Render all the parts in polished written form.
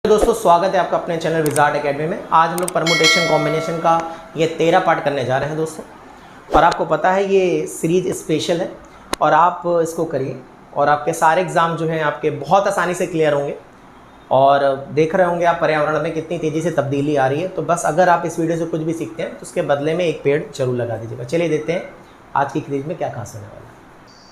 दोस्तों स्वागत है आपका अपने चैनल विजार्ड एकेडमी में। आज हम लोग परमुटेशन कॉम्बिनेशन का ये 13 पार्ट करने जा रहे हैं दोस्तों। और आपको पता है ये सीरीज स्पेशल है और आप इसको करिए और आपके सारे एग्ज़ाम जो हैं आपके बहुत आसानी से क्लियर होंगे। और देख रहे होंगे आप पर्यावरण में कितनी तेज़ी से तब्दीली आ रही है। तो बस अगर आप इस वीडियो से कुछ भी सीखते हैं तो उसके बदले में एक पेड़ जरूर लगा दीजिएगा। चलिए देखते हैं आज की क्विज में क्या खास होने वाला है।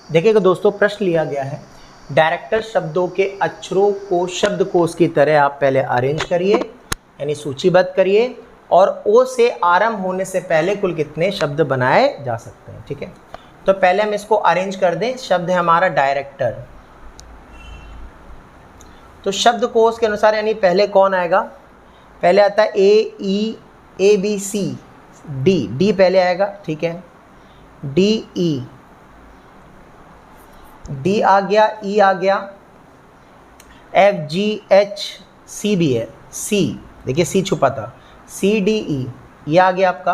देखिएगा दोस्तों, प्रश्न लिया गया है डायरेक्टर शब्दों के अक्षरों को शब्दकोश की तरह आप पहले अरेंज करिए, यानी सूचीबद्ध करिए, और ओ से आरंभ होने से पहले कुल कितने शब्द बनाए जा सकते हैं। ठीक है, तो पहले हम इसको अरेंज कर दें। शब्द है हमारा डायरेक्टर, तो शब्दकोश के अनुसार यानी पहले कौन आएगा? पहले आता है ए बी सी डी पहले आएगा। ठीक है, डी आ गया, ई आ गया, एफ जी एच सी भी है, सी देखिए सी छुपा था, सी डी ई ये आ गया आपका।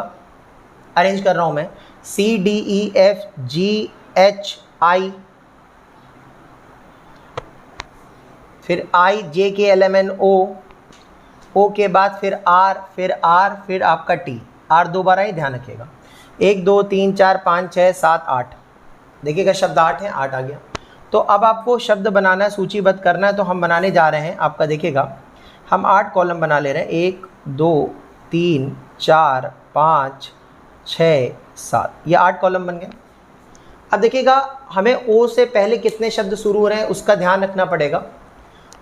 अरेंज कर रहा हूं मैं, C D E F G H I, फिर आई जे के एल एम एन ओ के बाद फिर आर, फिर आपका टी। आर दो बार आई, ध्यान रखिएगा। 1 2 3 4 5 6 7 8, देखिएगा शब्द 8 है, 8 आ गया। तो अब आपको शब्द बनाना है, सूचीबद्ध करना है, तो हम बनाने जा रहे हैं। आपका देखिएगा हम 8 कॉलम बना ले रहे हैं। 1 2 3 4 5 6 7, ये 8 कॉलम बन गए। अब देखिएगा हमें ओ से पहले कितने शब्द शुरू हो रहे हैं उसका ध्यान रखना पड़ेगा।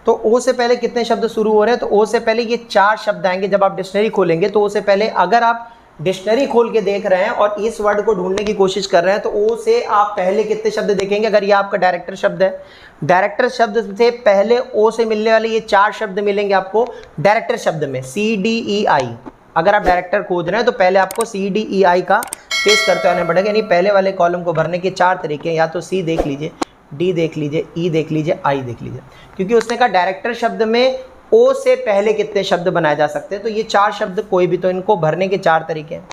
तो ओ से पहले कितने शब्द शुरू हो रहे हैं, तो ओ से पहले ये 4 शब्द आएंगे। जब आप डिक्शनरी खोलेंगे तो ओ से पहले, अगर आप डिक्शनरी खोल के देख रहे हैं और इस वर्ड को ढूंढने की कोशिश कर रहे हैं, तो ओ से आप पहले कितने शब्द देखेंगे? अगर ये आपका डायरेक्टर शब्द है, डायरेक्टर शब्द से पहले ओ से मिलने वाले ये 4 शब्द मिलेंगे आपको डायरेक्टर शब्द में, सी डी ई आई। अगर आप डायरेक्टर खोज रहे हैं तो पहले आपको सी डी ई आई का फेस करते आना पड़ेगा, यानी पहले वाले कॉलम को भरने के 4 तरीके, या तो सी देख लीजिए, डी देख लीजिए, ई देख लीजिए, आई देख लीजिए। क्योंकि उसने कहा डायरेक्टर शब्द में ओ से पहले कितने शब्द बनाए जा सकते हैं, तो ये 4 शब्द कोई भी, तो इनको भरने के 4 तरीके हैं।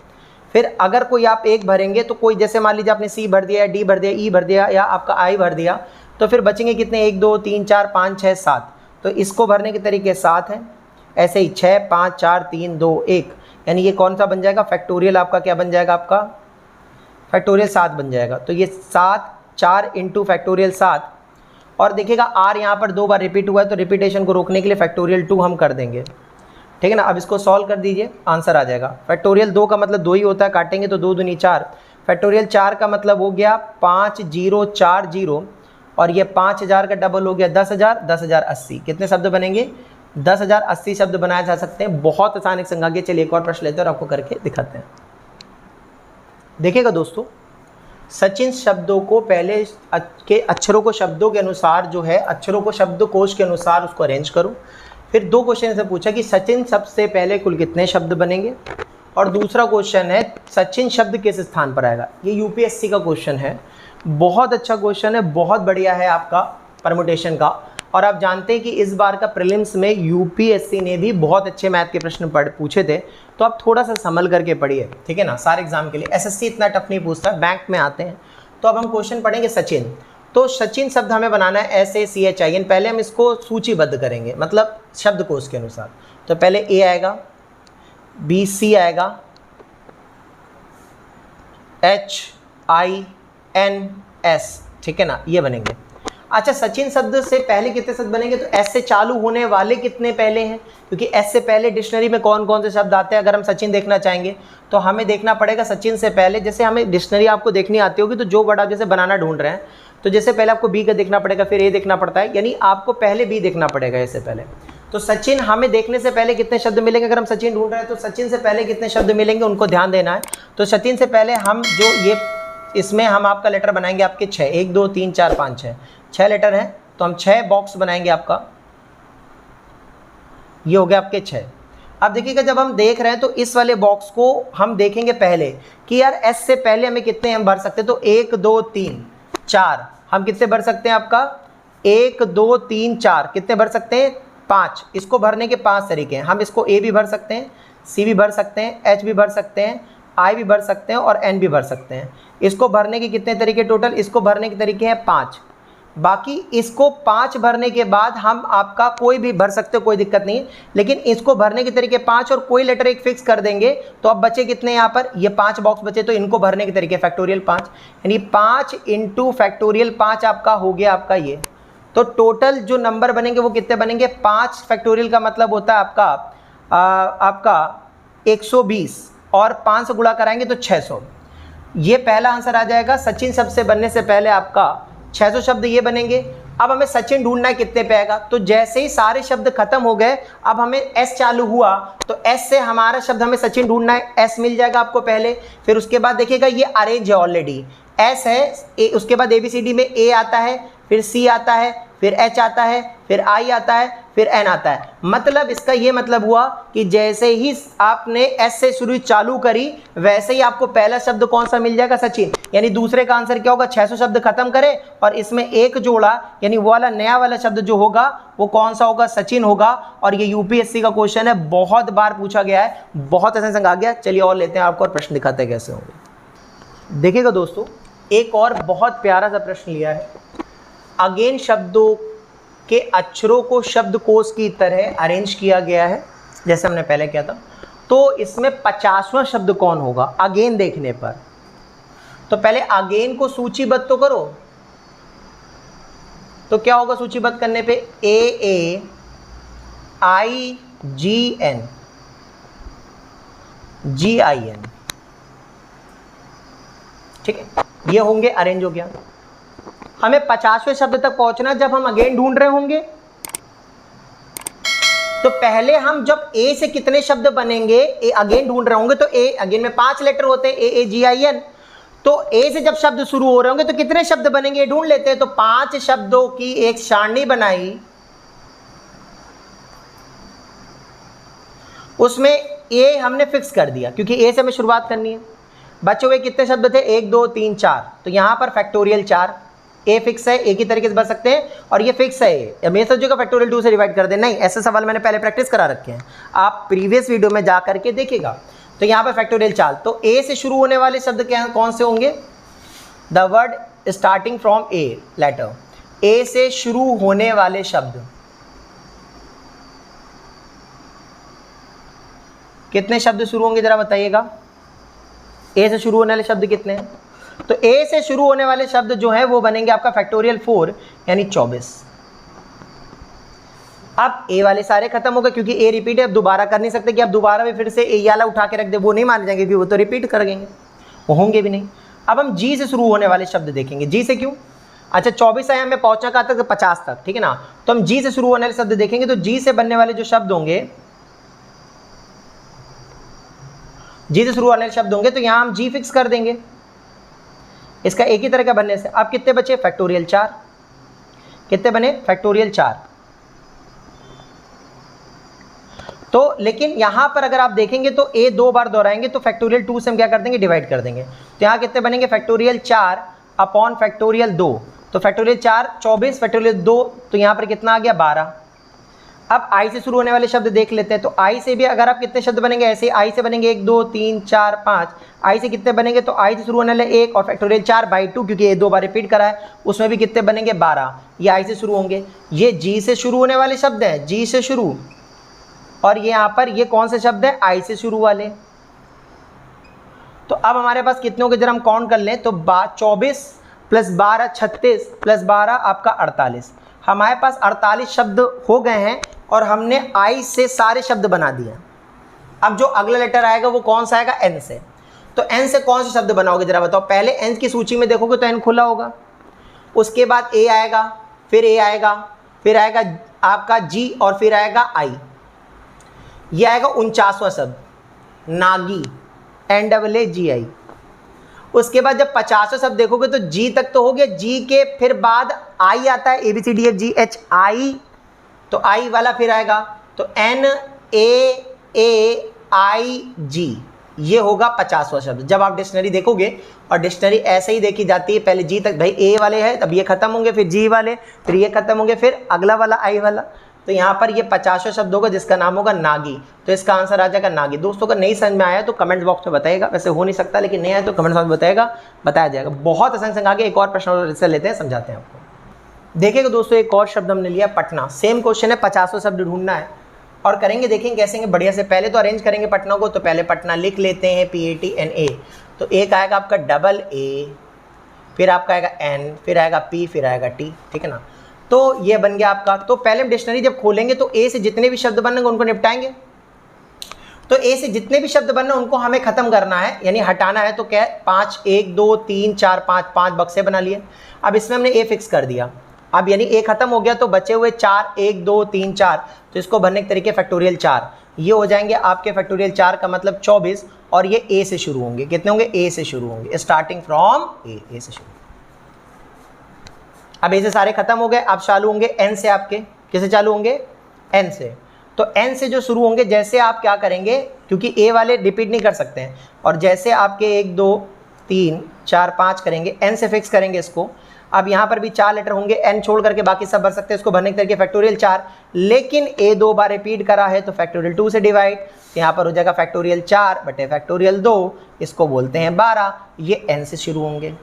फिर अगर कोई आप एक भरेंगे तो कोई, जैसे मान लीजिए आपने सी भर दिया, डी भर दिया, ई भर दिया, या आपका आई भर दिया, तो फिर बचेंगे कितने? 1 2 3 4 5 6 7, तो इसको भरने के तरीके 7 हैं। ऐसे ही 6 5 4 3 2 1, यानी ये कौन सा बन जाएगा? फैक्टोरियल आपका क्या बन जाएगा? आपका फैक्टोरियल 7 बन जाएगा। तो ये 7 4 इंटू फैक्टोरियल 7, और देखिएगा आर यहाँ पर 2 बार रिपीट हुआ है, तो रिपीटेशन को रोकने के लिए फैक्टोरियल 2 हम कर देंगे। ठीक है ना। अब इसको सॉल्व कर दीजिए, आंसर आ जाएगा। फैक्टोरियल 2 का मतलब 2 ही होता है, काटेंगे तो 2 दूनी 4। फैक्टोरियल 4 का मतलब हो गया 5040, और ये 5000 का डबल हो गया 10,000, 10,000 80। कितने शब्द बनेंगे? 10,000 80 शब्द बनाए जा सकते हैं। बहुत आसान संज्ञा। चलिए एक और प्रश्न लेते हैं और आपको करके दिखाते हैं। देखिएगा दोस्तों, सचिन शब्दों को पहले के अक्षरों को शब्दों के अनुसार जो है, अक्षरों को शब्दकोश के अनुसार उसको अरेंज करो। फिर 2 क्वेश्चन से पूछा कि सचिन सबसे पहले कुल कितने शब्द बनेंगे, और दूसरा क्वेश्चन है सचिन शब्द किस स्थान पर आएगा। ये यूपीएससी का क्वेश्चन है, बहुत अच्छा क्वेश्चन है, बहुत बढ़िया है आपका परमुटेशन का। और आप जानते हैं कि इस बार का प्रीलिम्स में यूपीएससी ने भी बहुत अच्छे मैथ के प्रश्न पूछे थे, तो आप थोड़ा सा संभल करके पढ़िए। ठीक है ना। सारे एग्जाम के लिए एसएससी इतना टफ नहीं पूछता, बैंक में आते हैं। तो अब हम क्वेश्चन पढ़ेंगे सचिन। तो सचिन शब्द हमें बनाना है SACHIN। पहले हम इसको सूचीबद्ध करेंगे, मतलब शब्दकोश के अनुसार। तो पहले ए आएगा, बी सी आएगा, HINS, ठीक है ना, ये बनेंगे। अच्छा, सचिन शब्द से पहले कितने शब्द बनेंगे? तो एस से चालू होने वाले कितने पहले हैं? क्योंकि एस से पहले डिक्शनरी में कौन कौन से शब्द आते हैं। अगर हम सचिन देखना चाहेंगे तो हमें देखना पड़ेगा सचिन से पहले, जैसे हमें डिक्शनरी आपको देखनी आती होगी, तो जो वर्ड आप जैसे बनाना ढूंढ रहे हैं, तो जैसे पहले आपको बी का देखना पड़ेगा, फिर ए देखना पड़ता है, यानी आपको पहले बी देखना पड़ेगा इससे पहले। तो सचिन हमें देखने से पहले कितने शब्द मिलेंगे? अगर हम सचिन ढूंढ रहे हैं तो सचिन से पहले कितने शब्द मिलेंगे उनको ध्यान देना है। तो सचिन से पहले हम जो ये, इसमें हम आपका लेटर बनाएंगे आपके 6, 1 2 3 4 5 6 लेटर हैं, तो हम 6 बॉक्स बनाएंगे आपका। ये हो गया आपके 6। अब देखिएगा जब हम देख रहे हैं तो इस वाले बॉक्स को हम देखेंगे पहले कि यार एस से पहले हमें कितने हम भर सकते हैं। तो 1 2 3 4 हम कितने भर सकते हैं? आपका 1 2 3 4 कितने भर सकते हैं? 5। इसको भरने के 5 तरीके हैं। हम इसको ए भी भर सकते हैं, सी भी भर सकते हैं, एच भी भर सकते हैं, आई भी भर सकते हैं, और एन भी भर सकते हैं। इसको भरने के कितने तरीके टोटल? इसको भरने के तरीके हैं 5। बाकी इसको 5 भरने के बाद हम आपका कोई भी भर सकते हो, कोई दिक्कत नहीं है, लेकिन इसको भरने के तरीके 5 और कोई लेटर एक फिक्स कर देंगे तो अब बचे कितने यहाँ पर, ये 5 बॉक्स बचे, तो इनको भरने के तरीके फैक्टोरियल 5, यानी 5 इंटू फैक्टोरियल 5 आपका हो गया आपका ये। तो टोटल जो नंबर बनेंगे वो कितने बनेंगे, 5 फैक्टोरियल का मतलब होता है आपका 120 और 5 से गुणा कराएंगे तो 600। ये पहला आंसर आ जाएगा। सचिन शब्द से बनने से पहले आपका 600 शब्द ये बनेंगे। अब हमें सचिन ढूंढना है कितने पे आएगा, तो जैसे ही सारे शब्द खत्म हो गए अब हमें एस चालू हुआ, तो एस से हमारा शब्द हमें सचिन ढूंढना है, एस मिल जाएगा आपको पहले। फिर उसके बाद देखिएगा ये अरेंज है ऑलरेडी, एस है, उसके बाद ABCD में ए आता है, फिर सी आता है, फिर एच आता है, फिर आई आता है, फिर एन आता है। मतलब इसका ये मतलब हुआ कि जैसे ही आपने एस से शुरू चालू करी वैसे ही आपको पहला शब्द कौन सा मिल जाएगा, सचिन। यानी दूसरे का आंसर क्या होगा, 600 शब्द खत्म करे और इसमें एक जोड़ा, यानी वो वाला नया वाला शब्द जो होगा वो कौन सा होगा, सचिन होगा। और ये UPSC का क्वेश्चन है, बहुत बार पूछा गया है, बहुत ऐसे संग आ गया। चलिए और लेते हैं आपको और प्रश्न दिखाते हैं कैसे होंगे। देखिएगा दोस्तों, एक और बहुत प्यारा सा प्रश्न लिया है। अगेन शब्दों के अक्षरों को शब्दकोश की तरह अरेंज किया गया है जैसे हमने पहले किया था। तो इसमें 50वां शब्द कौन होगा अगेन देखने पर। तो पहले अगेन को सूचीबद्ध तो करो, तो क्या होगा सूचीबद्ध करने पे, AAIGN GIN, ठीक है, ये होंगे अरेंज हो गया। हमें 50वें शब्द तक पहुंचना, जब हम अगेन ढूंढ रहे होंगे तो पहले हम जब ए से कितने शब्द बनेंगे, ए अगेन ढूंढ रहे होंगे तो ए अगेन में 5 लेटर होते हैं, AAGIN। तो ए से जब शब्द शुरू हो रहे होंगे तो कितने शब्द बनेंगे ढूंढ लेते हैं। तो 5 शब्दों की एक सारणी बनाई, उसमें ए हमने फिक्स कर दिया क्योंकि ए से हमें शुरुआत करनी है। बचे हुए कितने शब्द थे, 1 2 3 4, तो यहां पर फैक्टोरियल 4, ए फिक्स है, एक ही तरीके से बन सकते हैं, और ये फिक्स है। मैं सोचेगा फैक्टोरियल 2 से डिवाइड कर दे, नहीं, ऐसे सवाल मैंने पहले प्रैक्टिस करा रखे हैं, आप प्रीवियस वीडियो में जा करके देखिएगा। तो यहाँ पर फैक्टोरियल 4, तो ए से शुरू होने वाले शब्द क्या कौन से होंगे, the word starting from A letter, A से शुरू होने वाले शब्द कितने शब्द शुरू होंगे जरा बताइएगा। ए से शुरू होने वाले शब्द कितने हैं, तो ए से शुरू होने वाले शब्द जो है वो बनेंगे आपका फैक्टोरियल 4 यानी 24। अब ए वाले सारे खत्म हो गए क्योंकि ए रिपीट है, अब दोबारा कर नहीं सकते कि अब दोबारा भी फिर से ए वाला उठा के रख दे, वो नहीं मान जाएंगे क्योंकि वो तो रिपीट कर देंगे, वो होंगे भी नहीं। अब हम जी से शुरू होने वाले शब्द देखेंगे। जी से क्यों, अच्छा 24 आया, हमें पहुंचना कहाँ तक, 50 तक, ठीक है ना। तो हम जी से शुरू होने वाले शब्द देखेंगे, तो जी से बनने वाले जो शब्द होंगे, जी से शुरू होने वाले शब्द होंगे, तो यहाँ हम जी फिक्स कर देंगे इसका एक ही तरह का बनने से। अब कितने बचे, फैक्टोरियल 4, कितने बने, फैक्टोरियल 4। तो लेकिन यहां पर अगर आप देखेंगे तो ए 2 बार दोहराएंगे तो फैक्टोरियल 2 से हम क्या कर देंगे, डिवाइड कर देंगे। तो यहाँ कितने बनेंगे, फैक्टोरियल 4 अपॉन फैक्टोरियल 2, तो फैक्टोरियल 4 24, फैक्टोरियल 2, तो यहाँ पर कितना आ गया 12। अब आई से शुरू होने वाले शब्द देख लेते हैं। तो आई से भी अगर आप कितने शब्द बनेंगे, ऐसे आई से बनेंगे 1 2 3 4 5, आई से कितने बनेंगे, तो आई से शुरू होने वाले 1 और फैक्टोरियल 4/2 क्योंकि ये 2 बार रिपीट करा है, उसमें भी कितने बनेंगे 12, ये आई से शुरू होंगे। ये जी से शुरू होने वाले शब्द हैं, जी से शुरू, और ये यहाँ पर ये कौन से शब्द है, आई से शुरू वाले। तो अब हमारे पास कितने होंगे जरा हम काउंट कर लें, तो 24 + 12 36 + 12 आपका 48। हमारे पास 48 शब्द हो गए हैं और हमने आई से सारे शब्द बना दिए। अब जो अगला लेटर आएगा वो कौन सा आएगा, एन से। तो एन से कौन से शब्द बनाओगे जरा बताओ। पहले एन की सूची में देखोगे तो एन खुला होगा, उसके बाद ए आएगा, फिर ए आएगा, फिर आएगा आपका जी, और फिर आएगा आई। ये आएगा 49वां शब्द, नागी, NAAGI। उसके बाद जब 50वां शब्द देखोगे तो जी तक तो हो गया, जी के फिर बाद आई आता है, ABCDFGHI, तो आई वाला फिर आएगा, तो NAAIG, ये होगा 50वां शब्द। जब आप डिक्शनरी देखोगे, और डिक्शनरी ऐसे ही देखी जाती है, पहले जी तक, भाई ए वाले हैं तब ये खत्म होंगे, फिर जी वाले, फिर ये खत्म होंगे, फिर अगला वाला आई वाला। तो यहाँ पर ये 50वां शब्द होगा जिसका नाम होगा नागी। तो इसका आंसर आ जाएगा नागी। दोस्तों का नहीं समझ में आया तो कमेंट बॉक्स में बताइएगा, वैसे हो नहीं सकता, लेकिन नहीं आया तो कमेंट बॉक्स में बताया जाएगा। बहुत आसान संग आगे एक और प्रश्न और इससे लेते हैं, समझाते हैं आपको। देखिएगा दोस्तों, एक और शब्द हमने लिया पटना। सेम क्वेश्चन है, 50 शब्द ढूंढना है और करेंगे, देखेंगे कैसे बढ़िया से। पहले तो अरेंज करेंगे पटना को, तो पहले पटना लिख लेते हैं, PATNA। तो एक आएगा आपका डबल A, फिर आपका आएगा N, फिर आएगा P, फिर आएगा T, ठीक है ना। तो ये बन गया आपका। तो पहले हम डिक्शनरी जब खोलेंगे तो A से जितने भी शब्द बनेंगे उनको निपटाएंगे। तो A से जितने भी शब्द बनना उनको हमें खत्म करना है, यानी हटाना है। तो क्या है, 5 1 2 3 4 5 बक्से बना लिए। अब इसमें हमने A फिक्स कर दिया। अब यानी A खत्म हो गया, तो बचे हुए 4 1 2 3 4, तो इसको भरने के तरीके फैक्टोरियल 4, ये हो जाएंगे आपके फैक्टोरियल 4 का मतलब 24। और ये A से शुरू होंगे, कितने होंगे, A से शुरू होंगे, स्टार्टिंग फ्रॉम A से शुरू। अब A से सारे खत्म हो गए। अब चालू होंगे N से, आपके किसे चालू होंगे, N से। तो N से जो शुरू होंगे, जैसे आप क्या करेंगे, क्योंकि A वाले रिपीट नहीं कर सकते हैं, और जैसे आपके 1 2 3 4 5 करेंगे, N से फिक्स करेंगे इसको। अब यहाँ पर भी 4 लेटर होंगे, N छोड़ करके बाकी सब भर सकते हैं। इसको भरने के तरीके फैक्टोरियल 4, लेकिन A 2 बार रिपीट करा है तो फैक्टोरियल 2 से डिवाइड, यहाँ पर हो जाएगा फैक्टोरियल 4 बटे फैक्टोरियल 2, इसको बोलते हैं 12। ये N से शुरू होंगे।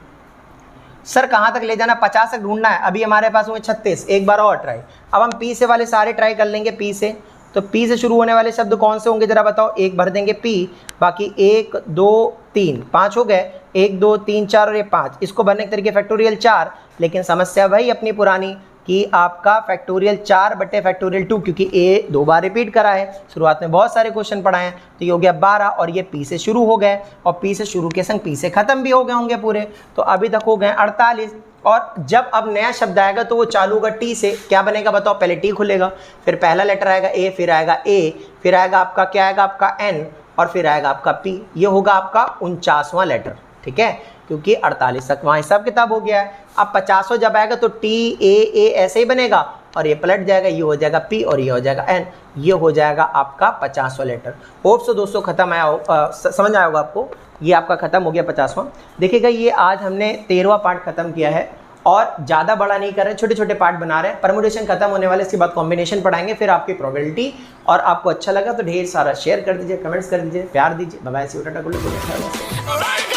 सर कहाँ तक ले जाना, 50 तक ढूंढना है। अभी हमारे पास हुए 36, एक बार और ट्राई। अब हम P से वाले सारे ट्राई कर लेंगे, P से। तो P से शुरू होने वाले शब्द कौन से होंगे जरा बताओ। एक भर देंगे P, बाकी 1 2 3 5 हो गए, 1 2 3 4 और ये 5, इसको भरने के तरीके फैक्टोरियल 4। लेकिन समस्या वही अपनी पुरानी कि आपका फैक्टोरियल 4 बटे फैक्टोरियल 2, क्योंकि A 2 बार रिपीट करा है। शुरुआत में बहुत सारे क्वेश्चन पढ़ाए हैं, तो ये हो गया 12। और ये P से शुरू हो गए, और P से शुरू के संग P से खत्म भी हो गए होंगे पूरे। तो अभी तक हो गए 48। और जब अब नया शब्द आएगा तो वो चालू होगा T से। क्या बनेगा बताओ, पहले T खुलेगा, फिर पहला लेटर आएगा A, फिर आएगा A, फिर आएगा आपका क्या आएगा आपका N, और फिर आएगा आपका P। ये होगा आपका 49वां लेटर, ठीक है, क्योंकि 48 तक वहाँ हिसाब किताब हो गया है। अब 50 जब आएगा तो TAA ऐसे ही बनेगा, और ये पलट जाएगा, ये हो जाएगा P और ये हो जाएगा N। ये हो जाएगा आपका 50वां लेटर। होप सो दोस्तों खत्म आया, समझ आया होगा आपको। ये आपका खत्म हो गया 50वां। देखिएगा, ये आज हमने 13वां पार्ट खत्म किया है, और ज़्यादा बड़ा नहीं कर रहे, छोटे छोटे पार्ट बना रहे हैं। परमुटेशन खत्म होने वाले, इसके बाद कॉम्बिनेशन पढ़ाएंगे, फिर आपकी प्रोबेबिलिटी। और आपको अच्छा लगा तो ढेर सारा शेयर कर दीजिए, कमेंट्स कर दीजिए, प्यार दीजिए। Bye bye, see you, tata, good bye.